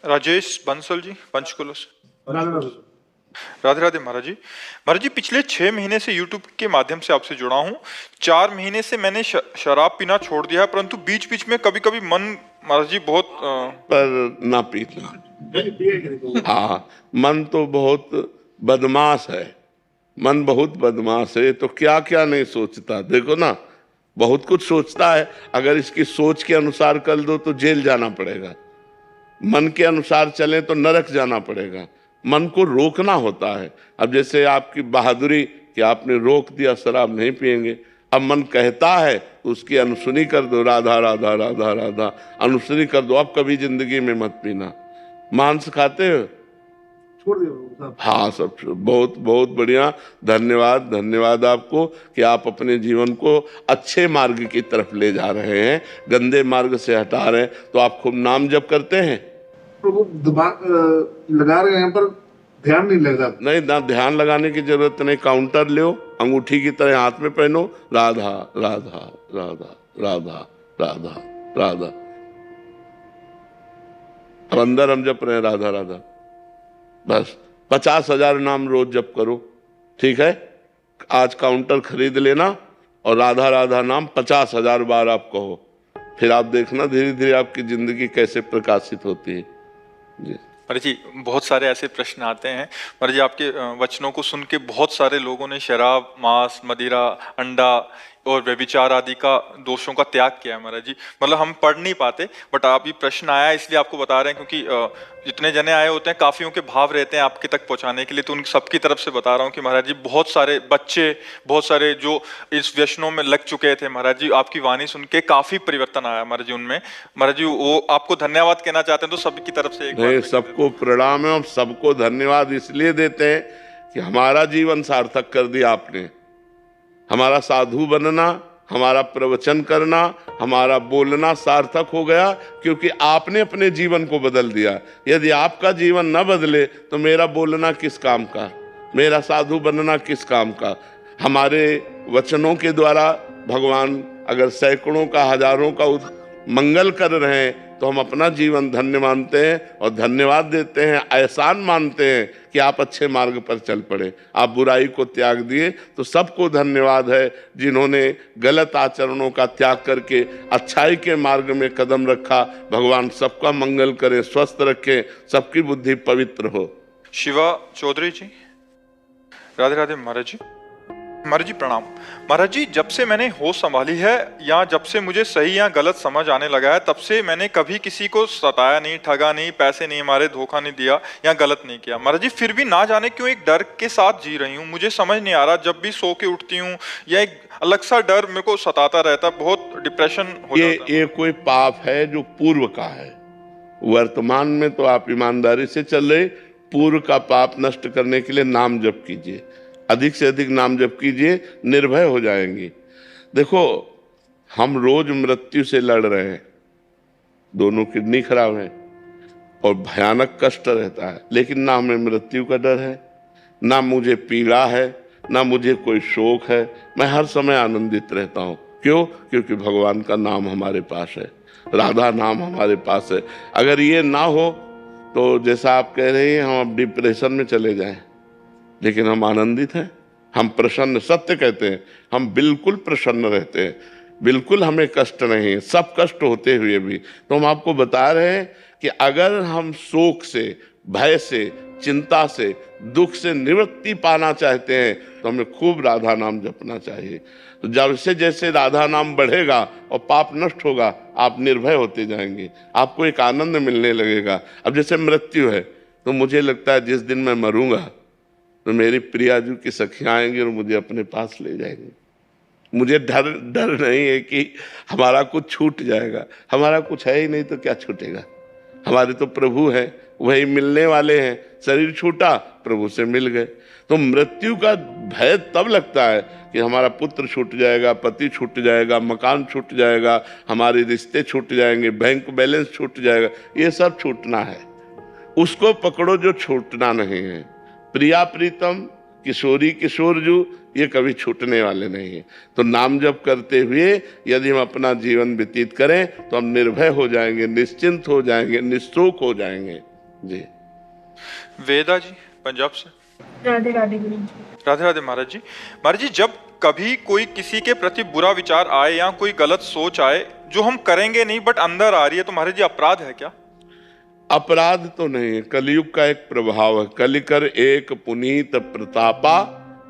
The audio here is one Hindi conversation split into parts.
राजेश बंसल जी, पंचकुला से। राधे राधे। राधे राधे महाराज जी। महाराज जी, पिछले 6 महीने से यूट्यूब के माध्यम से आपसे जुड़ा हूँ। 4 महीने से मैंने शराब पीना छोड़ दिया है, परंतु बीच बीच में कभी कभी मन महाराज जी बहुत पर ना पीना। हाँ, मन तो बहुत बदमाश है, मन बहुत बदमाश है। तो क्या क्या नहीं सोचता, देखो ना, बहुत कुछ सोचता है। अगर इसकी सोच के अनुसार कर दो तो जेल जाना पड़ेगा, मन के अनुसार चले तो नरक जाना पड़ेगा। मन को रोकना होता है। अब जैसे आपकी बहादुरी कि आपने रोक दिया, शराब नहीं पिएंगे। अब मन कहता है तो उसकी अनुसुनी कर दो, राधा राधा राधा राधा, अनुसुनी कर दो। अब कभी जिंदगी में मत पीना। मांस खाते हो? छोड़ दिया। हाँ, सब बहुत बहुत बढ़िया। धन्यवाद, धन्यवाद आपको कि आप अपने जीवन को अच्छे मार्ग की तरफ ले जा रहे हैं, गंदे मार्ग से हटा रहे हैं। तो आप खूब नाम जप करते हैं? प्रभु दिमाग लगा रहे हैं पर ध्यान नहीं लग रहा। नहीं ना, ध्यान लगाने की जरूरत नहीं। काउंटर लो, अंगूठी की तरह हाथ में पहनो, राधा राधा राधा राधा राधा राधा। और अंदर हम जप रहे हैं राधा राधा। बस 50,000 नाम रोज जप करो, ठीक है? आज काउंटर खरीद लेना और राधा राधा नाम 50,000 बार आप कहो। फिर आप देखना धीरे धीरे आपकी जिंदगी कैसे प्रकाशित होती है। जी महाराज जी, बहुत सारे ऐसे प्रश्न आते हैं महाराज जी। आपके वचनों को सुन के बहुत सारे लोगों ने शराब, मांस, मदिरा, अंडा और व्यभिचार आदि का दोषों का त्याग किया है महाराज जी। मतलब हम पढ़ नहीं पाते, बट आप ये प्रश्न आया इसलिए आपको बता रहे हैं, क्योंकि जितने जने आए होते हैं काफियों के भाव रहते हैं आपके तक पहुंचाने के लिए। तो उन सबकी तरफ से बता रहा हूँ कि महाराज जी, बहुत सारे बच्चे, बहुत सारे जो इस व्यसनों में लग चुके थे महाराज जी, आपकी वाणी सुन के काफी परिवर्तन आया महाराज जी उनमें। महाराज जी, वो आपको धन्यवाद कहना चाहते हैं, तो सबकी तरफ से एक बार सबको प्रणाम है। और सबको धन्यवाद इसलिए देते हैं कि हमारा जीवन सार्थक कर दिया आपने। हमारा साधु बनना, हमारा प्रवचन करना, हमारा बोलना सार्थक हो गया, क्योंकि आपने अपने जीवन को बदल दिया। यदि आपका जीवन न बदले तो मेरा बोलना किस काम का, मेरा साधु बनना किस काम का। हमारे वचनों के द्वारा भगवान अगर सैकड़ों का, हजारों का मंगल कर रहे हैं तो हम अपना जीवन धन्य मानते हैं और धन्यवाद देते हैं, एहसान मानते हैं कि आप अच्छे मार्ग पर चल पड़े, आप बुराई को त्याग दिए। तो सबको धन्यवाद है जिन्होंने गलत आचरणों का त्याग करके अच्छाई के मार्ग में कदम रखा। भगवान सबका मंगल करे, स्वस्थ रखे, सबकी बुद्धि पवित्र हो। शिवा चौधरी जी। राधे राधे महाराज जी। महाराज जी प्रणाम। महाराज जी, जब से मैंने होश संभाली है, या जब से मुझे सही या गलत समझ आने लगा है, तब से मैंने कभी किसी को सताया नहीं, ठगा नहीं, पैसे नहीं मारे, धोखा नहीं दिया या गलत नहीं किया। महाराज जी, फिर भी ना जाने क्यों एक डर के साथ जी रही हूँ। मुझे समझ नहीं आ रहा, जब भी सो के उठती हूँ या एक अलग सा डर मेरे को सताता रहता, बहुत डिप्रेशन हो जाता है। ये कोई पाप है जो पूर्व का है। वर्तमान में तो आप ईमानदारी से चल रहे, पूर्व का पाप नष्ट करने के लिए नाम जप कीजिए, अधिक से अधिक नाम जप कीजिए, निर्भय हो जाएंगी। देखो, हम रोज मृत्यु से लड़ रहे हैं, दोनों किडनी खराब है और भयानक कष्ट रहता है, लेकिन ना हमें मृत्यु का डर है, ना मुझे पीड़ा है, ना मुझे कोई शोक है। मैं हर समय आनंदित रहता हूँ। क्यों? क्योंकि भगवान का नाम हमारे पास है, राधा नाम हमारे पास है। अगर ये ना हो तो जैसा आप कह रहे हैं, हम अब डिप्रेशन में चले जाएं, लेकिन हम आनंदित हैं, हम प्रसन्न। सत्य कहते हैं, हम बिल्कुल प्रसन्न रहते हैं, बिल्कुल हमें कष्ट नहीं है, सब कष्ट होते हुए भी। तो हम आपको बता रहे हैं कि अगर हम शोक से, भय से, चिंता से, दुख से निवृत्ति पाना चाहते हैं तो हमें खूब राधा नाम जपना चाहिए। तो जैसे जैसे राधा नाम बढ़ेगा और पाप नष्ट होगा, आप निर्भय होते जाएंगे, आपको एक आनंद मिलने लगेगा। अब जैसे मृत्यु है, तो मुझे लगता है जिस दिन मैं मरूंगा तो मेरी प्रियाजू की सखियां आएंगी और मुझे अपने पास ले जाएंगे। मुझे डर नहीं है कि हमारा कुछ छूट जाएगा, हमारा कुछ है ही नहीं तो क्या छूटेगा। हमारे तो प्रभु हैं, वही मिलने वाले हैं। शरीर छूटा, प्रभु से मिल गए। तो मृत्यु का भय तब लगता है कि हमारा पुत्र छूट जाएगा, पति छूट जाएगा, मकान छूट जाएगा, हमारे रिश्ते छूट जाएंगे, बैंक बैलेंस छूट जाएगा। ये सब छूटना है, उसको पकड़ो जो छूटना नहीं है। प्रिया प्रीतम, किशोरी किशोरजू, ये कभी छूटने वाले नहीं है। तो नाम जप करते हुए यदि हम अपना जीवन व्यतीत करें तो हम निर्भय हो जाएंगे, निश्चिंत हो जाएंगे, निशोक हो जाएंगे। जी। वेदा जी पंजाब से। राधे राधे गुरु जी। राधे राधे महाराज जी। महाराज जी, जब कभी कोई किसी के प्रति बुरा विचार आए या कोई गलत सोच आए जो हम करेंगे नहीं बट अंदर आ रही है, तो महाराज जी अपराध है क्या? अपराध तो नहीं है, कलयुग का एक प्रभाव है। कलिकर एक पुनीत प्रतापा,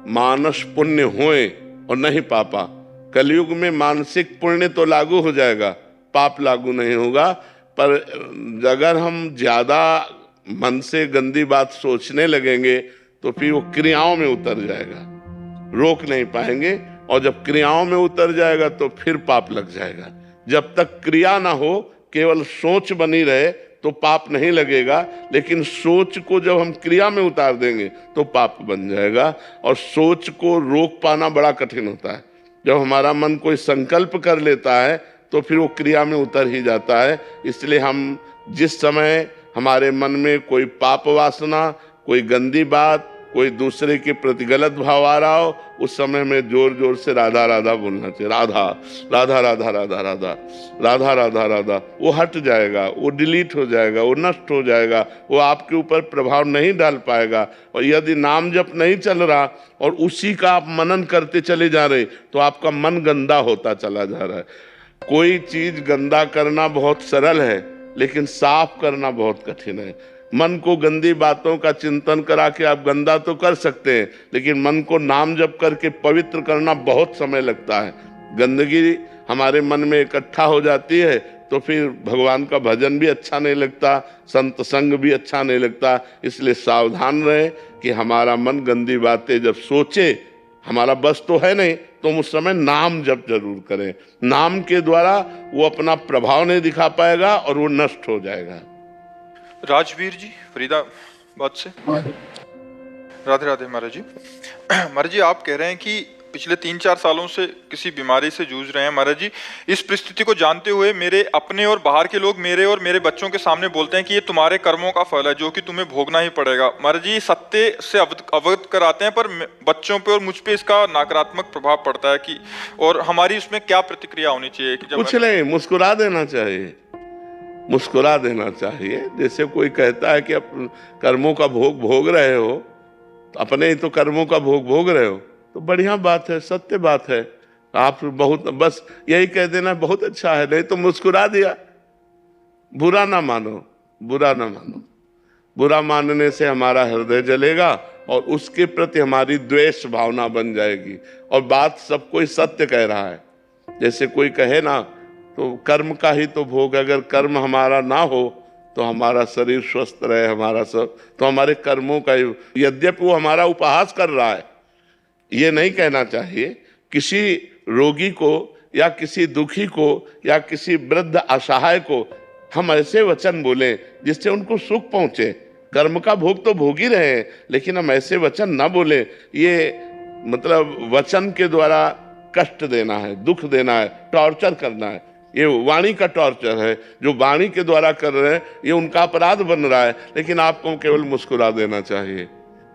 मानस पुण्य होए और नहीं पापा। कलयुग में मानसिक पुण्य तो लागू हो जाएगा, पाप लागू नहीं होगा। पर अगर हम ज्यादा मन से गंदी बात सोचने लगेंगे तो फिर वो क्रियाओं में उतर जाएगा, रोक नहीं पाएंगे। और जब क्रियाओं में उतर जाएगा तो फिर पाप लग जाएगा। जब तक क्रिया ना हो, केवल सोच बनी रहे तो पाप नहीं लगेगा। लेकिन सोच को जब हम क्रिया में उतार देंगे तो पाप बन जाएगा। और सोच को रोक पाना बड़ा कठिन होता है। जब हमारा मन कोई संकल्प कर लेता है तो फिर वो क्रिया में उतर ही जाता है। इसलिए हम जिस समय हमारे मन में कोई पाप वासना, कोई गंदी बात, कोई दूसरे के प्रति गलत भाव आ रहा हो, उस समय में जोर जोर से राधा राधा बोलना चाहिए। राधा राधा राधा राधा राधा राधा राधा राधा। वो हट जाएगा, वो डिलीट हो जाएगा, वो नष्ट हो जाएगा, वो आपके ऊपर प्रभाव नहीं डाल पाएगा। और यदि नाम जप नहीं चल रहा और उसी का आप मनन करते चले जा रहे तो आपका मन गंदा होता चला जा रहा है। कोई चीज गंदा करना बहुत सरल है, लेकिन साफ करना बहुत कठिन है। मन को गंदी बातों का चिंतन करा के आप गंदा तो कर सकते हैं, लेकिन मन को नाम जप करके पवित्र करना बहुत समय लगता है। गंदगी हमारे मन में इकट्ठा हो जाती है तो फिर भगवान का भजन भी अच्छा नहीं लगता, संत संग भी अच्छा नहीं लगता। इसलिए सावधान रहे कि हमारा मन गंदी बातें जब सोचे, हमारा बस तो है नहीं, तो उस समय नाम जप जरूर करें। नाम के द्वारा वो अपना प्रभाव नहीं दिखा पाएगा और वो नष्ट हो जाएगा। राजवीर जी फरीदाबाद से। राधे राधे महाराज जी। महाराज जी, आप कह रहे हैं कि पिछले 3-4 सालों से किसी बीमारी से जूझ रहे हैं। महाराज जी, इस परिस्थिति को जानते हुए मेरे अपने और बाहर के लोग मेरे और मेरे बच्चों के सामने बोलते हैं कि ये तुम्हारे कर्मों का फल है जो कि तुम्हें भोगना ही पड़ेगा। महाराज जी, सत्य से अवगत कराते हैं, पर बच्चों पे और मुझ पे इसका नकारात्मक प्रभाव पड़ता है कि, और हमारी उसमें क्या प्रतिक्रिया होनी चाहिए? कि कुछ नहीं, मुस्कुरा देना चाहिए, मुस्कुरा देना चाहिए। जैसे कोई कहता है कि अपने कर्मों का भोग भोग रहे हो, अपने ही तो कर्मों का भोग भोग रहे हो, तो बढ़िया बात है, सत्य बात है। आप बहुत बस यही कह देना बहुत अच्छा है, नहीं तो मुस्कुरा दिया। बुरा ना मानो, बुरा ना मानो। बुरा मानने से हमारा हृदय जलेगा और उसके प्रति हमारी द्वेष भावना बन जाएगी। और बात सब कोई सत्य कह रहा है। जैसे कोई कहे ना, तो कर्म का ही तो भोग, अगर कर्म हमारा ना हो तो हमारा शरीर स्वस्थ रहे, हमारा सब, तो हमारे कर्मों का ही, यद्यपि वो हमारा उपहास कर रहा है, ये नहीं कहना चाहिए। किसी रोगी को या किसी दुखी को या किसी वृद्ध असहाय को हम ऐसे वचन बोलें जिससे उनको सुख पहुंचे। कर्म का भोग तो भोग ही रहे हैं, लेकिन हम ऐसे वचन ना बोले। ये मतलब वचन के द्वारा कष्ट देना है, दुख देना है, टॉर्चर करना है। ये वाणी का टॉर्चर है, जो वाणी के द्वारा कर रहे हैं, ये उनका अपराध बन रहा है। लेकिन आपको केवल मुस्कुरा देना चाहिए।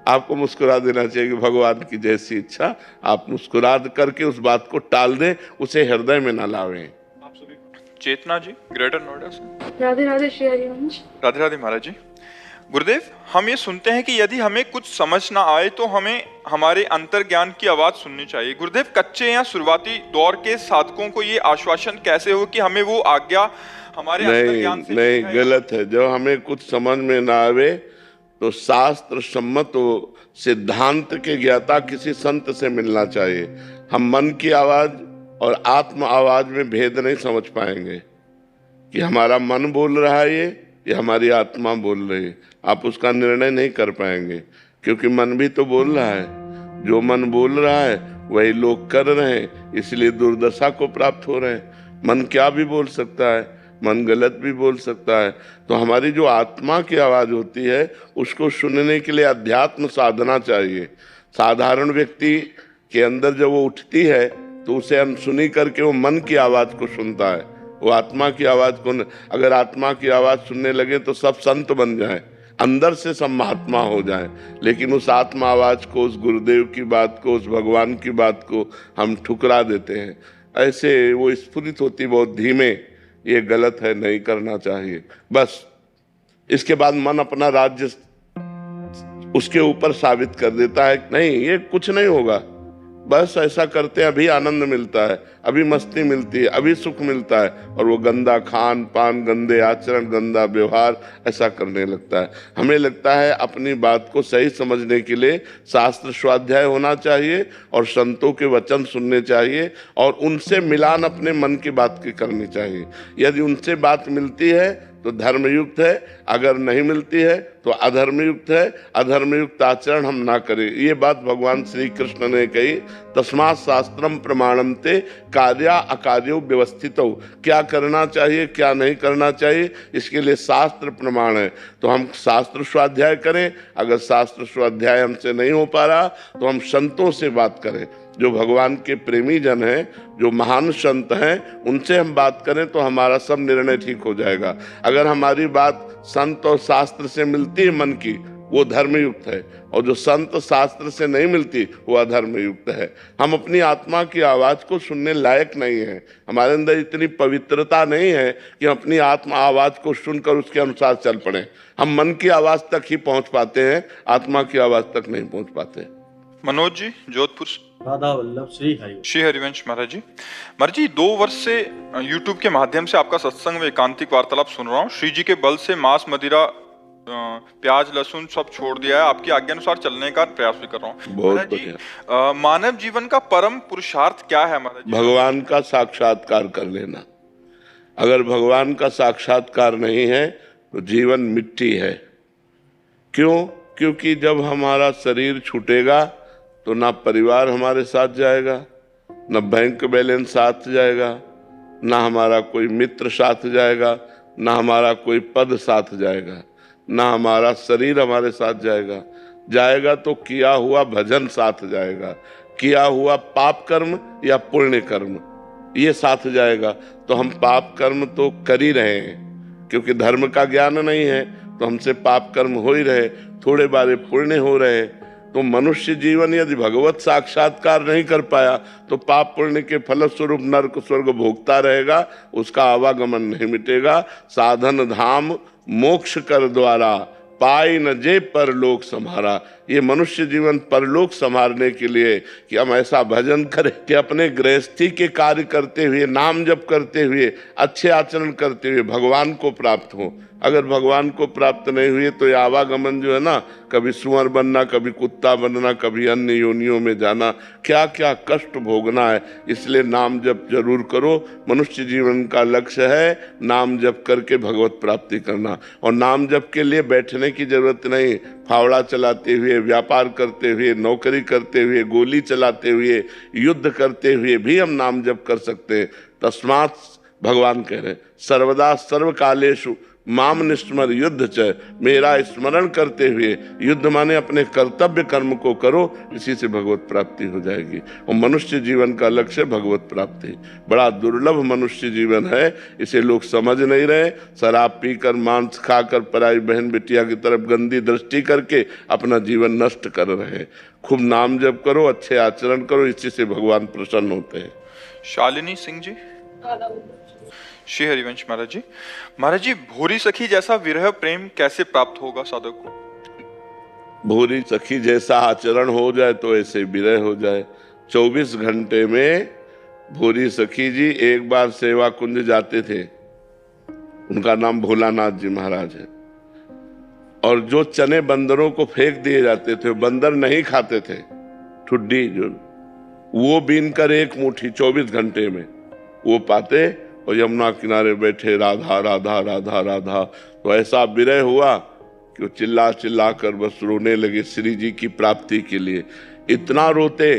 आपको मुस्कुरा देना चाहिए कि भगवान की जैसी इच्छा। आप मुस्कुरा करके उस बात को टाल दें, उसे हृदय में न लावें। चेतना जी ग्रेटर नोएडा से। राधे राधे श्री हरिवंश। राधे राधे महाराज जी। गुरुदेव, हम ये सुनते हैं कि यदि हमें कुछ समझ ना आए तो हमें हमारे अंतर्ज्ञान की आवाज सुननी चाहिए। गुरुदेव, कच्चे या शुरुआती दौर के साधकों को ये आश्वासन कैसे हो कि हमें वो आज्ञा हमारे अंतर्ज्ञान से नहीं, गलत है। जब हमें कुछ समझ में ना आवे तो शास्त्र सम्मत सिद्धांत के ज्ञाता किसी संत से मिलना चाहिए। हम मन की आवाज और आत्म आवाज में भेद नहीं समझ पाएंगे कि हमारा मन बोल रहा है ये हमारी आत्मा बोल रही है। आप उसका निर्णय नहीं कर पाएंगे, क्योंकि मन भी तो बोल रहा है। जो मन बोल रहा है वही लोग कर रहे हैं, इसलिए दुर्दशा को प्राप्त हो रहे हैं। मन क्या भी बोल सकता है, मन गलत भी बोल सकता है। तो हमारी जो आत्मा की आवाज होती है उसको सुनने के लिए अध्यात्म साधना चाहिए। साधारण व्यक्ति के अंदर जब वो उठती है तो उसे अनसुनी करके वो मन की आवाज को सुनता है, वो आत्मा की आवाज को। अगर आत्मा की आवाज सुनने लगे तो सब संत बन जाए, अंदर से सब महात्मा हो जाए। लेकिन उस आत्मा आवाज को, उस गुरुदेव की बात को, उस भगवान की बात को हम ठुकरा देते हैं। ऐसे वो स्फुरित होती बहुत धीमे। ये गलत है, नहीं करना चाहिए। बस इसके बाद मन अपना राज्य उसके ऊपर साबित कर देता है, नहीं ये कुछ नहीं होगा, बस ऐसा करते हैं अभी आनंद मिलता है, अभी मस्ती मिलती है, अभी सुख मिलता है, और वो गंदा खान पान, गंदे आचरण, गंदा व्यवहार ऐसा करने लगता है। हमें लगता है अपनी बात को सही समझने के लिए शास्त्र स्वाध्याय होना चाहिए और संतों के वचन सुनने चाहिए और उनसे मिलान अपने मन की बात की करनी चाहिए। यदि उनसे बात मिलती है तो धर्मयुक्त है, अगर नहीं मिलती है तो अधर्मयुक्त है। अधर्मयुक्त आचरण हम ना करें, ये बात भगवान श्री कृष्ण ने कही। तस्मात् शास्त्रम प्रमाणन्ते कार्या अकार्यो व्यवस्थितौ, क्या करना चाहिए क्या नहीं करना चाहिए इसके लिए शास्त्र प्रमाण है। तो हम शास्त्र स्वाध्याय करें, अगर शास्त्र स्वाध्याय हमसे नहीं हो पा रहा तो हम संतों से बात करें, जो भगवान के प्रेमी जन हैं, जो महान संत हैं, उनसे हम बात करें तो हमारा सब निर्णय ठीक हो जाएगा। अगर हमारी बात संत और शास्त्र से मिलती है मन की, वो धर्मयुक्त है, और जो संत शास्त्र से नहीं मिलती वो अधर्मयुक्त है। हम अपनी आत्मा की आवाज को सुनने लायक नहीं है, हमारे अंदर इतनी पवित्रता नहीं है कि हम अपनी आत्मा आवाज को सुनकर उसके अनुसार चल पड़े। हम मन की आवाज तक ही पहुंच पाते हैं, आत्मा की आवाज तक नहीं पहुंच पाते। मनोज जी, जोधपुर। राधा वल्लभ श्री हरिवंश महाराज जी। महाराज जी, 2 वर्ष से YouTube के माध्यम से आपका सत्संग व एकांतिक वार्तालाप सुन रहा हूँ। श्री जी के बल से मांस, मदिरा, प्याज, लहसुन सब छोड़ दिया है, आपकी आज्ञा अनुसार चलने का प्रयास भी कर रहा हूँ। महाराज जी, मानव जीवन का परम पुरुषार्थ क्या है महाराज जी? भगवान का साक्षात्कार कर लेना। अगर भगवान का साक्षात्कार नहीं है तो जीवन मिट्टी है। क्यों? क्योंकि जब हमारा शरीर छूटेगा तो ना परिवार हमारे साथ जाएगा, ना बैंक बैलेंस साथ जाएगा, ना हमारा कोई मित्र साथ जाएगा, ना हमारा कोई पद साथ जाएगा, ना हमारा शरीर हमारे साथ जाएगा। जाएगा तो किया हुआ भजन साथ जाएगा, किया हुआ पाप कर्म या पुण्य कर्म, ये साथ जाएगा। तो हम पाप कर्म तो कर ही रहे हैं, क्योंकि धर्म का ज्ञान नहीं है तो हमसे पाप कर्म हो ही रहे, थोड़े बारे पुण्य हो रहे। तो मनुष्य जीवन यदि भगवत साक्षात्कार नहीं कर पाया तो पाप पुण्य के फलस्वरूप नरक स्वर्ग भोगता रहेगा, उसका आवागमन नहीं मिटेगा। साधन धाम मोक्ष कर द्वारा, पाई न जे परलोक संहारा। ये मनुष्य जीवन परलोक संभालने के लिए कि हम ऐसा भजन करें कि अपने गृहस्थी के कार्य करते हुए, नाम जप करते हुए, अच्छे आचरण करते हुए भगवान को प्राप्त हो। अगर भगवान को प्राप्त नहीं हुए तो ये आवागमन जो है ना, कभी सुअर बनना, कभी कुत्ता बनना, कभी अन्य योनियों में जाना, क्या क्या कष्ट भोगना है। इसलिए नाम जप जरूर करो। मनुष्य जीवन का लक्ष्य है नाम जप करके भगवत प्राप्ति करना। और नाम जप के लिए बैठने की जरूरत नहीं, फावड़ा चलाते हुए, व्यापार करते हुए, नौकरी करते हुए, गोली चलाते हुए, युद्ध करते हुए भी हम नाम जप कर सकते हैं। तस्मात् भगवान कह रहे सर्वदा सर्व कालेषु माम निस्मर युद्ध च, मेरा स्मरण करते हुए, युद्ध माने अपने कर्तव्य कर्म को करो, इसी से भगवत प्राप्ति हो जाएगी। और मनुष्य जीवन का लक्ष्य भगवत प्राप्ति। बड़ा दुर्लभ मनुष्य जीवन है, इसे लोग समझ नहीं रहे। शराब पीकर, मांस खाकर, पराई बहन बिटिया की तरफ गंदी दृष्टि करके अपना जीवन नष्ट कर रहे हैं। खूब नाम जप करो, अच्छे आचरण करो, इसी से भगवान प्रसन्न होते हैं। शालिनी सिंह जी। श्री हरिवंश महाराज जी। महाराज जी, भूरी सखी जैसा विरह प्रेम कैसे प्राप्त होगा साधक को? भूरी सखी जैसा आचरण हो जाए तो ऐसे विरह हो जाए। 24 घंटे में भूरी सखी जी एक बार सेवा कुंज जाते थे, उनका नाम भोलानाथ जी महाराज है। और जो चने बंदरों को फेंक दिए जाते थे, बंदर नहीं खाते थे, ठुड्डी जो, वो बीन कर एक मुट्ठी 24 घंटे में वो पाते और यमुना किनारे बैठे राधा राधा राधा राधा। तो ऐसा विरह हुआ कि वो चिल्ला चिल्ला कर बस रोने लगे श्री जी की प्राप्ति के लिए। इतना रोते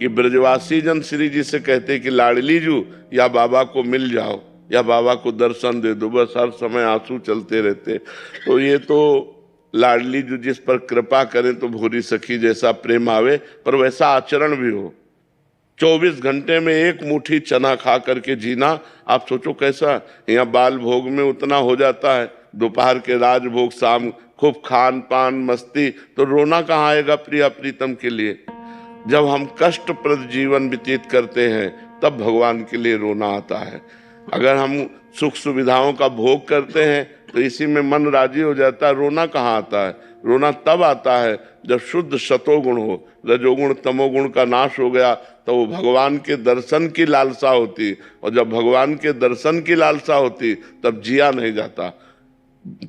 कि ब्रजवासी जन श्री जी से कहते कि लाडली जू, या बाबा को मिल जाओ, या बाबा को दर्शन दे दो। बस हर समय आंसू चलते रहते। तो ये तो लाडली जू जिस पर कृपा करें तो भूरी सखी जैसा प्रेम आवे, पर वैसा आचरण भी हो। 24 घंटे में एक मुट्ठी चना खा करके जीना, आप सोचो कैसा। यहाँ बाल भोग में उतना हो जाता है, दोपहर के राजभोग, शाम खूब खान पान मस्ती, तो रोना कहाँ आएगा प्रिया प्रीतम के लिए। जब हम कष्टप्रद जीवन व्यतीत करते हैं तब भगवान के लिए रोना आता है। अगर हम सुख सुविधाओं का भोग करते हैं तो इसी में मन राजी हो जाता है। रोना कहाँ आता है? रोना तब आता है जब शुद्ध सतोगुण हो, रजोगुण तमोगुण का नाश हो गया, तो वो भगवान के दर्शन की लालसा होती, और जब भगवान के दर्शन की लालसा होती तब जिया नहीं जाता।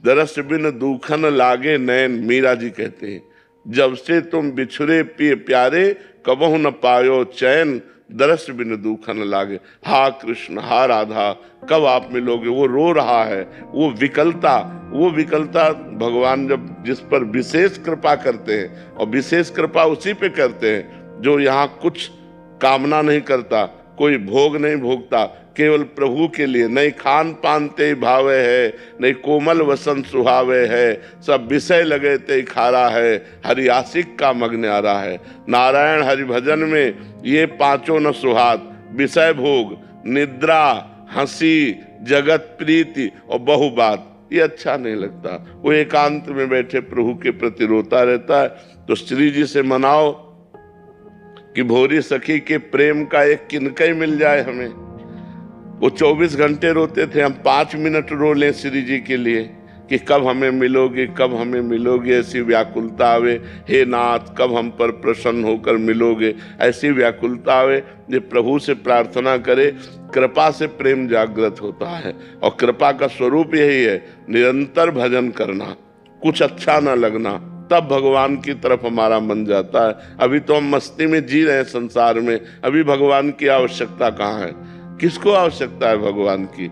दरस बिन दूखन लागे नैन, मीरा जी कहते हैं, जब से तुम बिछुरे प्यारे कबहु न पायो चैन, दरस बिन दूखन लागे। हा कृष्ण, हा राधा, कब आप मिलोगे? वो रो रहा है, वो विकलता भगवान जब जिस पर विशेष कृपा करते हैं, और विशेष कृपा उसी पे करते हैं जो यहाँ कुछ कामना नहीं करता, कोई भोग नहीं भोगता, केवल प्रभु के लिए। नहीं खान पान ते भावे है, नहीं कोमल वसन सुहावे है, सब विषय लगे ते खारा है, हरि आशिक का मग्न आ रहा है। नारायण हरि भजन में ये पांचों न सुहात, विषय भोग, निद्रा, हंसी, जगत प्रीति और बहु बात, ये अच्छा नहीं लगता। वो एकांत में बैठे प्रभु के प्रति रोता रहता है। तो श्री जी से मनाओ कि भोरी सखी के प्रेम का एक किनकई मिल जाए हमें। वो 24 घंटे रोते थे, हम 5 मिनट रो लें श्री जी के लिए कि कब हमें मिलोगे, कब हमें मिलोगे। ऐसी व्याकुलता आवे, हे नाथ कब हम पर प्रसन्न होकर मिलोगे। ऐसी व्याकुलता आवे जो प्रभु से प्रार्थना करे। कृपा से प्रेम जागृत होता है, और कृपा का स्वरूप यही है, निरंतर भजन करना, कुछ अच्छा ना लगना, तब भगवान की तरफ हमारा मन जाता है। अभी तो हम मस्ती में जी रहे हैं संसार में, अभी भगवान की आवश्यकता कहाँ है? किसको आवश्यकता है भगवान की?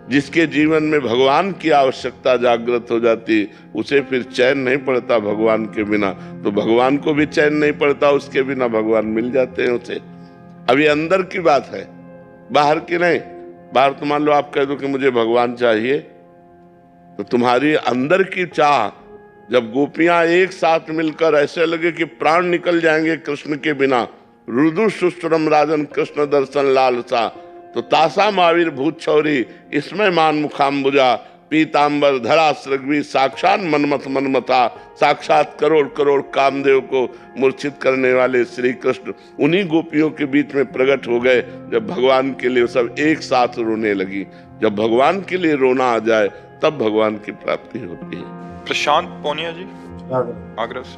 जिसके जीवन में भगवान की आवश्यकता जागृत हो जाती, उसे फिर चैन नहीं पड़ता भगवान के बिना। तो भगवान को भी चैन नहीं पड़ता, उसके बिना भगवान मिल जाते हैं उसे। अभी अंदर की बात है, बाहर की नहीं। बाहर तो मान लो आप कह दो कि मुझे भगवान चाहिए, तो तुम्हारी अंदर की चाह, जब गोपियां एक साथ मिलकर ऐसे लगे कि प्राण निकल जाएंगे कृष्ण के बिना, रुदु सुश्रम राजन कृष्ण दर्शन लालसा, तो तासा महावीर भूत छौरी, इसमें मान मुखाम्बुजा, पीतांबर धरा सृग्वी, साक्षात मनमथ मनमथा, साक्षात करोड़ करोड़ कामदेव को मूर्छित करने वाले श्री कृष्ण उन्हीं गोपियों के बीच में प्रकट हो गए। जब भगवान के लिए सब एक साथ रोने लगी, जब भगवान के लिए रोना आ जाए तब भगवान की प्राप्ति होती है। प्रशांत पोनिया जी, आगरा से।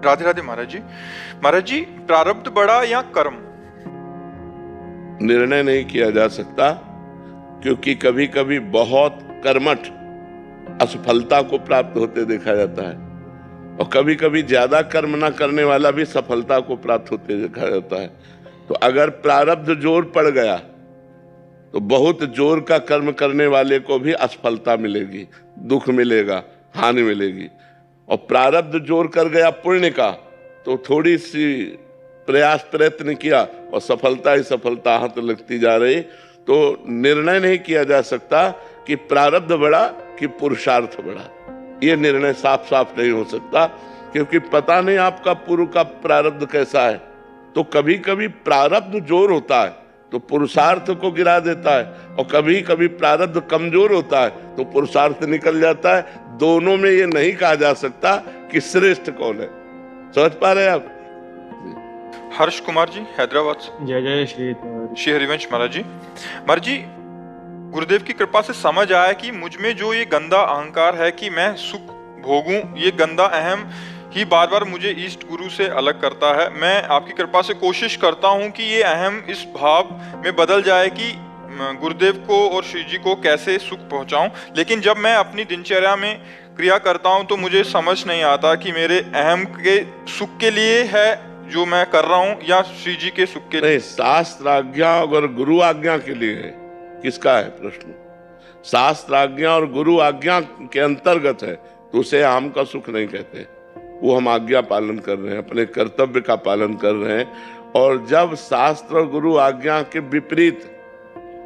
राधे राधे महाराज जी। महाराज जी, प्रारब्ध बड़ा या कर्म? निर्णय नहीं किया जा सकता, क्योंकि कभी कभी बहुत कर्मठ असफलता को प्राप्त होते देखा जाता है, और कभी कभी ज्यादा कर्म ना करने वाला भी सफलता को प्राप्त होते देखा जाता है। तो अगर प्रारब्ध जोर पड़ गया तो बहुत जोर का कर्म करने वाले को भी असफलता मिलेगी, दुख मिलेगा, हानि मिलेगी। और प्रारब्ध जोर कर गया पुण्य का, तो थोड़ी सी प्रयास प्रयत्न किया और सफलता ही सफलता हाथ लगती जा रही। तो निर्णय नहीं किया जा सकता कि प्रारब्ध बड़ा कि पुरुषार्थ बड़ा, ये निर्णय साफ साफ नहीं हो सकता, क्योंकि पता नहीं आपका पूर्व का प्रारब्ध कैसा है। तो कभी कभी प्रारब्ध जोर होता है तो पुरुषार्थ को गिरा देता है, और कभी कभी प्रारब्ध कमजोर होता है तो पुरुषार्थ निकल जाता है। दोनों में ये नहीं कहा जा सकता कि श्रेष्ठ कौन है। समझ पा रहे हैं आप? हर्ष कुमार जी, हैदराबाद से। जय जय श्री श्री हरिवंश महाराज जी। महाराज जी, गुरुदेव की कृपा से समझ आया कि मुझ में जो ये गंदा अहंकार है कि मैं सुख भोगूं, ये गंदा अहम ही बार बार मुझे इष्ट गुरु से अलग करता है। मैं आपकी कृपा से कोशिश करता हूं कि ये अहम इस भाव में बदल जाए कि गुरुदेव को और श्री जी को कैसे सुख पहुंचाऊं। लेकिन जब मैं अपनी दिनचर्या में क्रिया करता हूं तो मुझे समझ नहीं आता कि मेरे अहम के सुख के लिए है जो मैं कर रहा हूं या श्री जी के सुख के लिए। शास्त्र आज्ञा और गुरु आज्ञा के लिए है। किसका है प्रश्न? शास्त्र आज्ञा और गुरु आज्ञा के अंतर्गत है, तो उसे हम का सुख नहीं कहते। वो हम आज्ञा पालन कर रहे हैं, अपने कर्तव्य का पालन कर रहे हैं। और जब शास्त्र और गुरु आज्ञा के विपरीत,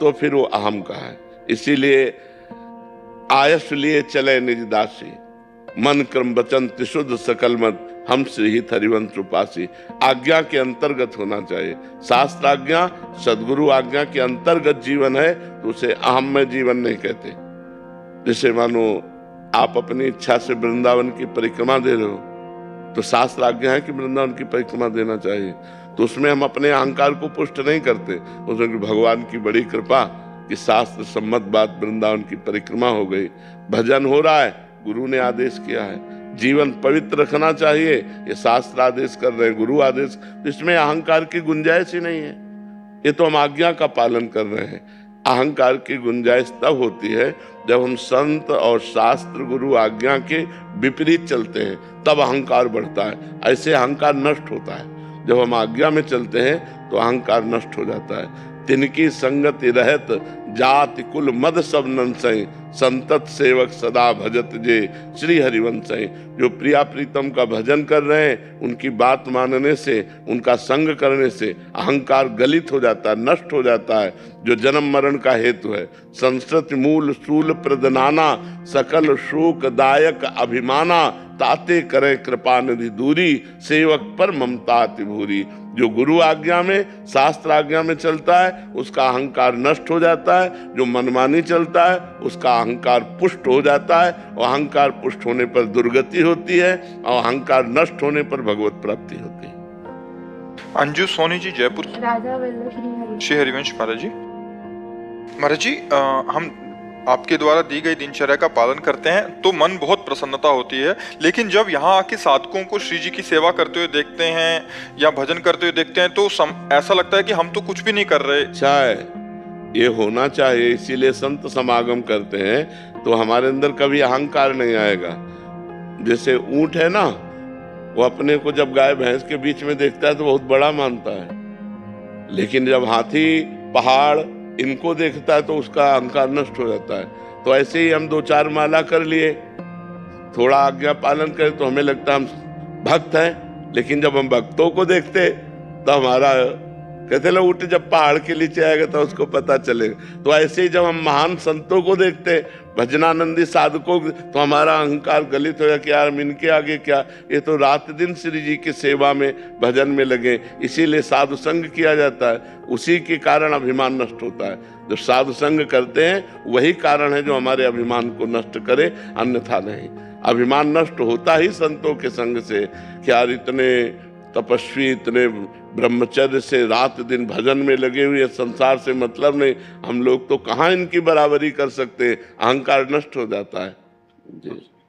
तो फिर वो अहम का है। इसीलिए आयस लिए चले निज दासी, मन क्रम वचन त्रिशुद्ध सकल मत, हम श्री ही हरिवंश उपासी। आज्ञा के अंतर्गत होना चाहिए। शास्त्र आज्ञा सदगुरु आज्ञा के अंतर्गत जीवन है, तो उसे अहम में जीवन नहीं कहते। जैसे मानो आप अपनी इच्छा से वृंदावन की परिक्रमा दे रहे हो, तो शास्त्र आज्ञा है कि वृंदावन की परिक्रमा देना चाहिए। तो उसमें हम अपने अहंकार को पुष्ट नहीं करते, उसमें भगवान की बड़ी कृपा कि शास्त्र सम्मत बात वृंदावन की परिक्रमा हो गई, भजन हो रहा है, गुरु ने आदेश किया है, जीवन पवित्र रखना चाहिए, ये शास्त्र आदेश कर रहे हैं, गुरु आदेश, इसमें अहंकार की गुंजाइश ही नहीं है। ये तो हम आज्ञा का पालन कर रहे हैं। अहंकार की गुंजाइश तब होती है जब हम संत और शास्त्र गुरु आज्ञा के विपरीत चलते हैं, तब अहंकार बढ़ता है। ऐसे अहंकार नष्ट होता है। जब हम आज्ञा में चलते हैं तो अहंकार नष्ट हो जाता है। तिनकी संगति रहत जाति कुल मद सब नंसई, संतत सेवक सदा भजत जे श्री हरिवंशई। जो प्रिया प्रीतम का भजन कर रहे हैं, उनकी बात मानने से, उनका संग करने से अहंकार गलित हो जाता है, नष्ट हो जाता है, जो जन्म मरण का हेतु है। संस्कृति मूल शूल प्रदनाना, सकल शोक दायक अभिमाना, ताते करे कृपा निधि दूरी, सेवक पर ममता अति भूरी। जो गुरु आज्ञा में, शास्त्र आज्ञा में चलता है, उसका अहंकार नष्ट हो जाता है। जो मनमानी चलता है, उसका अहंकार पुष्ट हो जाता है, और अहंकार पुष्ट होने पर दुर्गति होती है, और अहंकार नष्ट होने पर भगवत प्राप्ति होती है। अंजू सोनी जी, जयपुर। राधा वल्लभ श्री हरिवंश महाराज जी। महाराज जी, हम आपके द्वारा दी गई दिनचर्या का पालन करते हैं तो मन बहुत प्रसन्नता होती है, लेकिन जब यहाँ आके साधकों को श्री जी की सेवा करते हुए देखते हैं या भजन करते हुए देखते हैं तो ऐसा लगता है कि हम तो कुछ भी नहीं कर रहे। अच्छा है, ये होना चाहिए, इसीलिए संत समागम करते हैं, तो हमारे अंदर कभी अहंकार नहीं आएगा। जैसे ऊंट है ना, वो अपने को जब गाय भैंस के बीच में देखता है तो बहुत बड़ा मानता है, लेकिन जब हाथी पहाड़ इनको देखता है तो उसका अहंकार नष्ट हो जाता है। तो ऐसे ही हम 2-4 माला कर लिए, थोड़ा आज्ञा पालन करें तो हमें लगता है हम भक्त हैं, लेकिन जब हम भक्तों को देखते तो हमारा कहते लो ऊँट जब पहाड़ के नीचे आएगा तो उसको पता चलेगा। तो ऐसे ही जब हम महान संतों को देखते, भजनानंदी साधकों, तो हमारा अहंकार गलित हो गया कि यार इनके आगे क्या, ये तो रात दिन श्री जी की सेवा में भजन में लगे। इसीलिए साधु संग किया जाता है, उसी के कारण अभिमान नष्ट होता है। जो साधु संग करते हैं वही कारण है जो हमारे अभिमान को नष्ट करे, अन्यथा नहीं। अभिमान नष्ट होता ही संतों के संग से कि यार इतने तपस्वी, इतने ब्रह्मचर्य से रात दिन भजन में लगे हुए, संसार से मतलब नहीं, हम लोग तो कहाँ इनकी बराबरी कर सकते हैं। अहंकार नष्ट हो जाता है जी।